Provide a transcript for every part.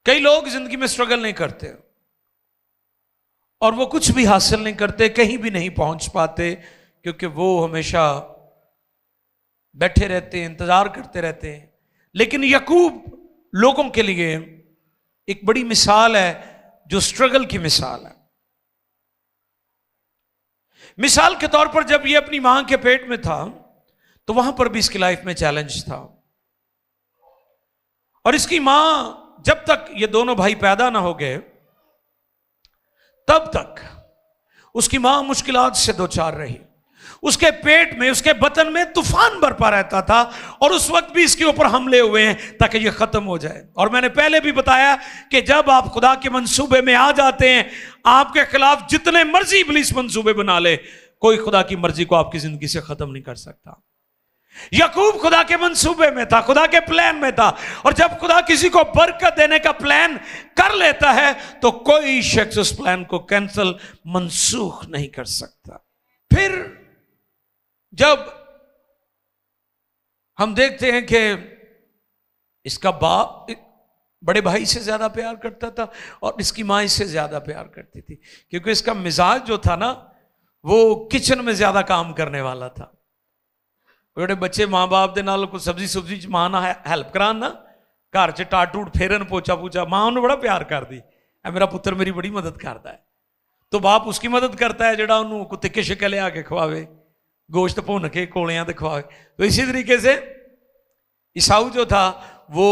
कई लोग जिंदगी में स्ट्रगल नहीं करते और वो कुछ भी हासिल नहीं करते, कहीं भी नहीं पहुंच पाते, क्योंकि वो हमेशा बैठे रहते हैं, इंतजार करते रहते हैं। लेकिन याकूब लोगों के लिए एक बड़ी मिसाल है, जो स्ट्रगल की मिसाल है। मिसाल के तौर पर जब ये अपनी मां के पेट में था तो वहां पर भी इसकी लाइफ में चैलेंज था, और इसकी मां जब तक ये दोनों भाई पैदा ना हो गए तब तक उसकी मां मुश्किलात से दो चार रही। उसके पेट में, उसके बतन में तूफान बरपा रहता था, और उस वक्त भी इसके ऊपर हमले हुए हैं ताकि ये खत्म हो जाए। और मैंने पहले भी बताया कि जब आप खुदा के मंसूबे में आ जाते हैं, आपके खिलाफ जितने मर्जी इब्लीस मंसूबे बना ले, कोई खुदा की मर्जी को आपकी जिंदगी से खत्म नहीं कर सकता। याकूब खुदा के मंसूबे में था, खुदा के प्लान में था, और जब खुदा किसी को बरकत देने का प्लान कर लेता है तो कोई शख्स उस प्लान को कैंसिल, मनसूख नहीं कर सकता। फिर जब हम देखते हैं कि इसका बाप बड़े भाई से ज्यादा प्यार करता था और इसकी मां इससे ज्यादा प्यार करती थी, क्योंकि इसका मिजाज जो था ना, वो किचन में ज्यादा काम करने वाला था। बड़े बच्चे मां बाप के नाल कुछ सब्जी सुब्जी च मां ना हैल्प करान ना, घर च टाटूट फेरन, पोचा पूचा, मां उन्हें बड़ा प्यार करती है, मेरा पुत्र मेरी बड़ी मदद करता है। तो बाप उसकी मदद करता है जेड़ा उन्होंने कुछ तिक्के शिक्के लिया के खवावे, गोश्त भुन के कोलियां ते खवावे। तो इसी तरीके से ईसाऊ जो था वो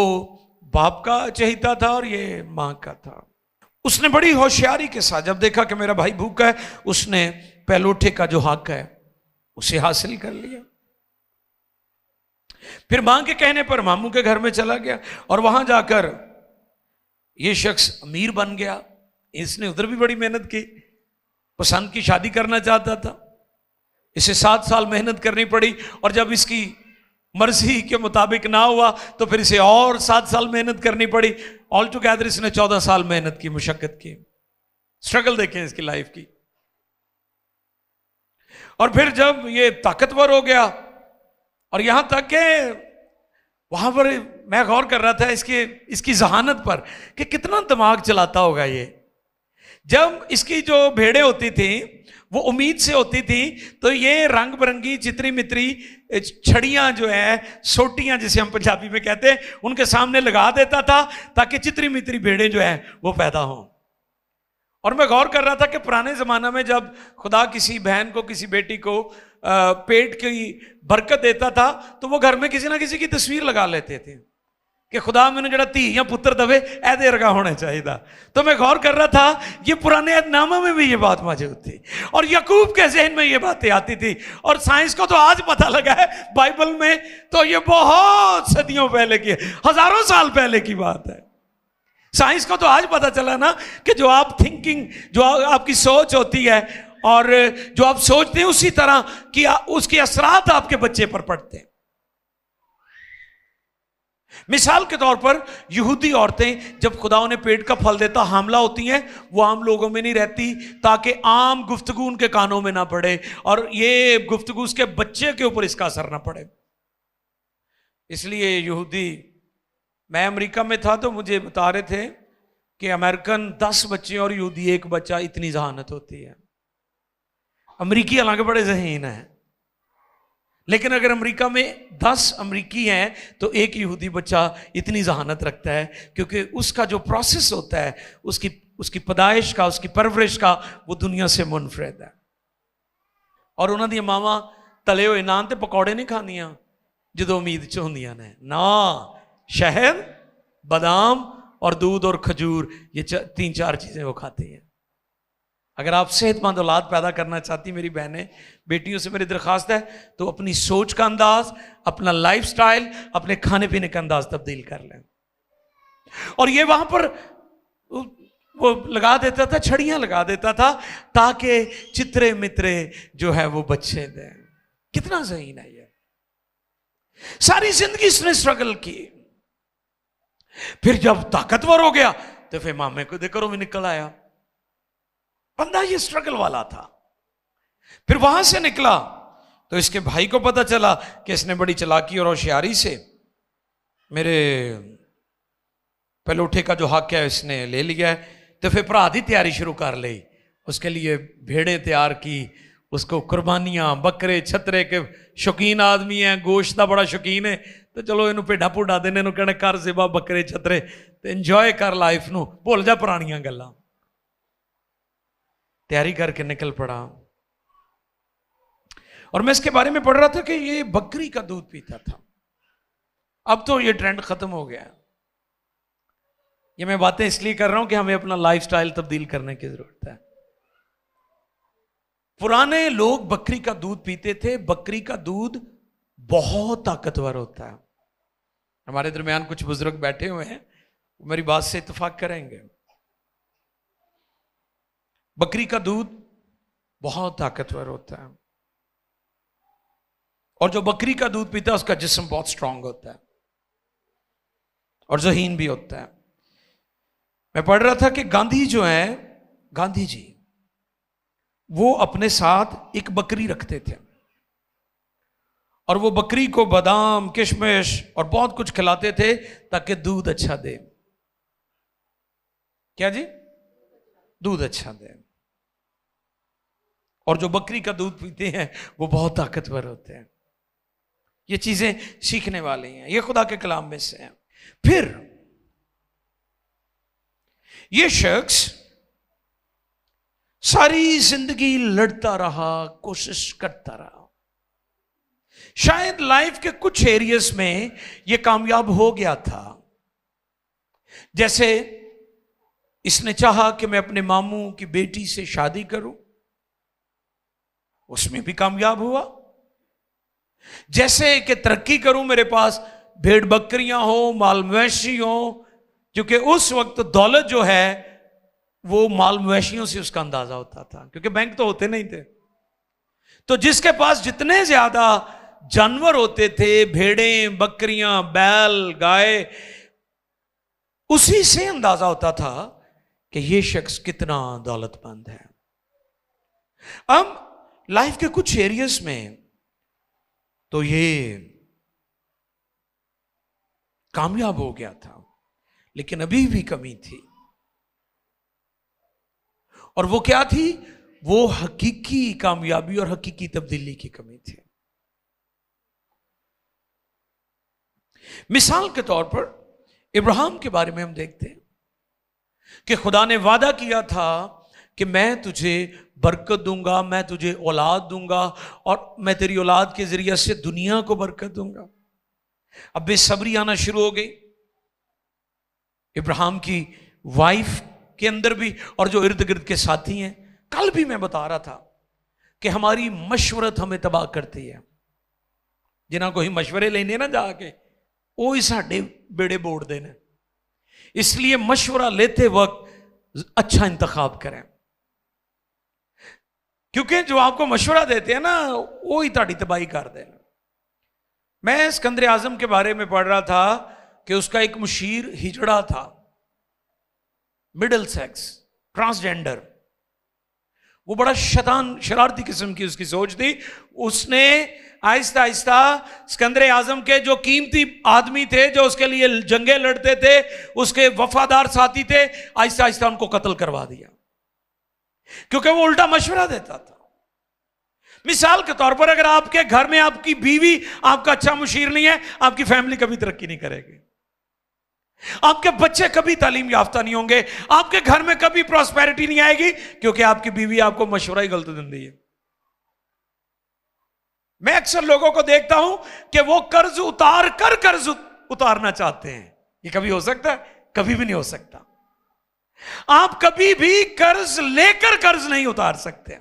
बाप का चहेता था और ये मां का था। उसने बड़ी होशियारी के साथ जब देखा कि मेरा भाई भूखा है, उसने पहलोठे का जो हक है उसे हासिल कर लिया। फिर मां के कहने पर मामू के घर में चला गया और वहां जाकर यह शख्स अमीर बन गया। इसने उधर भी बड़ी मेहनत की, पसंद की शादी करना चाहता था, इसे 7 साल मेहनत करनी पड़ी, और जब इसकी मर्जी के मुताबिक ना हुआ तो फिर इसे और 7 साल मेहनत करनी पड़ी। ऑल टुगेदर इसने 14 साल मेहनत की, मुशक्कत की, स्ट्रगल देखें इसकी लाइफ की। और फिर जब ये ताकतवर हो गया, और यहां तक के वहां पर मैं गौर कर रहा था इसकी जहानत पर कि कितना दिमाग चलाता होगा ये। जब इसकी जो भेड़ें होती थी वो उम्मीद से होती थी, तो ये रंग बिरंगी चित्री मित्री छड़ियां जो है, सोटियां जिसे हम पंजाबी में कहते हैं, उनके सामने लगा देता था ताकि चित्री मित्री भेड़ें जो है वो पैदा हों। और मैं गौर कर रहा था कि पुराने जमाना में जब खुदा किसी बहन को, किसी बेटी को पेट की बरकत देता था तो वो घर में किसी ना किसी की तस्वीर लगा लेते थे कि खुदा मैंने जरा धी या पुत्र दवे ऐदे रगा होना चाहिए था। तो मैं गौर कर रहा था ये पुराने अहदनामे में भी ये बात मौजूद थी, और याकूब के ज़हन में ये बातें आती थी। और साइंस को तो आज पता लगा है, बाइबल में तो ये बहुत सदियों पहले की, हजारों साल पहले की बात है। साइंस को तो आज पता चला ना कि जो आप थिंकिंग, जो आपकी सोच होती है और जो आप सोचते हैं उसी तरह की उसके असरात आपके बच्चे पर पड़ते हैं। मिसाल के तौर पर यहूदी औरतें जब खुदा उन्हें पेट का फल देता हामला होती हैं, वो आम लोगों में नहीं रहती ताकि आम गुफ्तगू उनके कानों में ना पड़े और ये गुफ्तगू उसके बच्चे के ऊपर इसका असर ना पड़े। इसलिए यहूदी, मैं अमेरिका में था तो मुझे बता रहे थे कि अमेरिकन 10 बच्चे और यहूदी 1 बच्चा, इतनी जहानत होती है। अमरीकी हालांकि बड़े ज़हीन हैं, लेकिन अगर अमेरिका में 10 अमरीकी हैं तो 1 यहूदी बच्चा इतनी जहानत रखता है, क्योंकि उसका जो प्रोसेस होता है, उसकी पैदाइश का, उसकी परवरिश का, वो दुनिया से मुनफरिद है। और उन्होंने दी मावां तले हुए नान ते पकौड़े नहीं खांदियां जो उम्मीद च होंदियां ने ना, शहद, बादाम और दूध और खजूर, ये 3-4 चीजें वो खाते हैं। अगर आप सेहतमंद औलाद पैदा करना चाहती मेरी बहनें, बेटियों से मेरी दरख्वास्त है, तो अपनी सोच का अंदाज, अपना लाइफस्टाइल, अपने खाने पीने का अंदाज तब्दील कर लें। और ये वहां पर वो लगा देता था, छड़ियां लगा देता था ताकि चित्रे मित्रे जो है वो बच्चे दें। कितना ज़हीन है ये। सारी जिंदगी इसने स्ट्रगल की। फिर जब ताकतवर हो गया तो फिर मामे को देखकर भी निकल आया। बंदा ये स्ट्रगल वाला था। फिर वहां से निकला तो इसके भाई को पता चला कि इसने बड़ी चालाकी और होशियारी से मेरे पहले उठे का जो हक है इसने ले लिया है, तो फिर भरा दी तैयारी शुरू कर ली। उसके लिए भेड़ें तैयार की, उसको कुर्बानियां, बकरे छतरे के शौकीन आदमी है, गोश्त का बड़ा शौकीन है, तो चलो इनू भेडा भूडा देने इनू कहना कर जिबा बकरे छतरे, तो इंजॉय कर लाइफ नू, भुल जा पुरानियां गल्लां। तैयारी करके निकल पड़ा। और मैं इसके बारे में पढ़ रहा था कि ये बकरी का दूध पीता था। अब तो ये ट्रेंड खत्म हो गया। ये मैं बातें इसलिए कर रहा हूं कि हमें अपना लाइफस्टाइल तब्दील करने की जरूरत है। पुराने लोग बकरी का दूध पीते थे। बकरी का दूध बहुत ताकतवर होता है। हमारे दरमियान कुछ बुजुर्ग बैठे हुए हैं, मेरी बात से इत्तेफाक करेंगे। बकरी का दूध बहुत ताकतवर होता है, और जो बकरी का दूध पीता है उसका जिस्म बहुत स्ट्रांग होता है और ज़हीन भी होता है। मैं पढ़ रहा था कि गांधी जो है, गांधी जी, वो अपने साथ एक बकरी रखते थे, और वो बकरी को बादाम, किशमिश और बहुत कुछ खिलाते थे ताकि दूध अच्छा दे। क्या जी? दूध अच्छा दे। और जो बकरी का दूध पीते हैं वो बहुत ताकतवर होते हैं। ये चीजें सीखने वाली हैं, ये खुदा के कलाम में से हैं। फिर ये शख्स सारी जिंदगी लड़ता रहा, कोशिश करता रहा। शायद लाइफ के कुछ एरियाज में ये कामयाब हो गया था। जैसे इसने चाहा कि मैं अपने मामू की बेटी से शादी करूं, उसमें भी कामयाब हुआ। जैसे कि तरक्की करूं, मेरे पास भेड़ बकरियां हो, माल मवेशी हो, क्योंकि उस वक्त दौलत जो है वो माल मवेशियों से उसका अंदाजा होता था, क्योंकि बैंक तो होते नहीं थे। तो जिसके पास जितने ज्यादा जानवर होते थे, भेड़ें, बकरियां, बैल, गाय, उसी से अंदाजा होता था कि ये शख्स कितना दौलतमंद है। अब लाइफ के कुछ एरियाज में तो ये कामयाब हो गया था, लेकिन अभी भी कमी थी। और वो क्या थी? वो हकीकी कामयाबी और हकीकी तब्दीली की कमी थी। मिसाल के तौर पर इब्राहिम के बारे में हम देखते हैं कि खुदा ने वादा किया था कि मैं तुझे बरकत दूंगा, मैं तुझे औलाद दूंगा, और मैं तेरी औलाद के जरिए से दुनिया को बरकत दूंगा। अब बेसब्री आना शुरू हो गई इब्राहिम की वाइफ के अंदर भी, और जो इर्द गिर्द के साथी हैं। कल भी मैं बता रहा था कि हमारी मशवरत हमें तबाह करती है। जिन्हें कोई मशवरे लेने ना जाके, वो ही साडे बेड़े बोड़ देने। इसलिए मशवरा लेते वक्त अच्छा इंतखाब करें, क्योंकि जो आपको मशवरा देते हैं ना, वो ही ताड़ी तबाही कर देना। मैं सिकंदर आजम के बारे में पढ़ रहा था कि उसका एक मुशीर हिजड़ा था, मिडिल सेक्स, ट्रांसजेंडर। वो बड़ा शैतान, शरारती किस्म की उसकी सोच थी। उसने आहिस्ता आहिस्ता सिकंदर आजम के जो कीमती आदमी थे, जो उसके लिए जंगें लड़ते थे, उसके वफादार साथी थे, आहिस्ता आहिस्ता उनको कत्ल करवा दिया, क्योंकि वो उल्टा मशवरा देता था। मिसाल के तौर पर अगर आपके घर में आपकी बीवी आपका अच्छा मुशीर नहीं है, आपकी फैमिली कभी तरक्की नहीं करेगी, आपके बच्चे कभी तालीम याफ्ता नहीं होंगे, आपके घर में कभी प्रॉस्पेरिटी नहीं आएगी, क्योंकि आपकी बीवी आपको मशवरा ही गलत देती है। मैं अक्सर लोगों को देखता हूं कि वो कर्ज उतार कर कर्ज उतारना चाहते हैं। ये कभी हो सकता है? कभी भी नहीं हो सकता। आप कभी भी कर्ज लेकर कर्ज नहीं उतार सकते।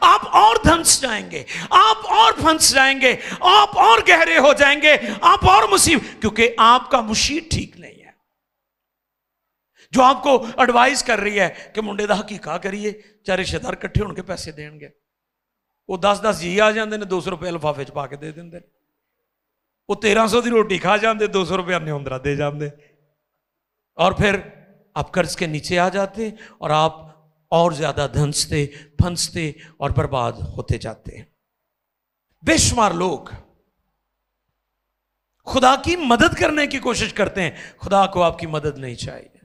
आप और धंस जाएंगे, आप और फंस जाएंगे, आप और गहरे हो जाएंगे, आप और मुसीबत, क्योंकि आपका मुशीर ठीक नहीं है। जो आपको एडवाइस कर रही है कि मुंडे दा हकीका करिए, चाहे रिश्तेदार इकट्ठे होकर पैसे देंगे, वो 10-10 जी आ जाते हैं, 200 रुपये लिफाफे च पा के दे देंगे। वो 1300 की रोटी खा जाते, 200 रुपया न्योंदरा दे जाते, और फिर आप कर्ज के नीचे आ जाते और आप और ज्यादा धंसते, फंसते और बर्बाद होते जाते हैं। बेशुमार लोग खुदा की मदद करने की कोशिश करते हैं, खुदा को आपकी मदद नहीं चाहिए।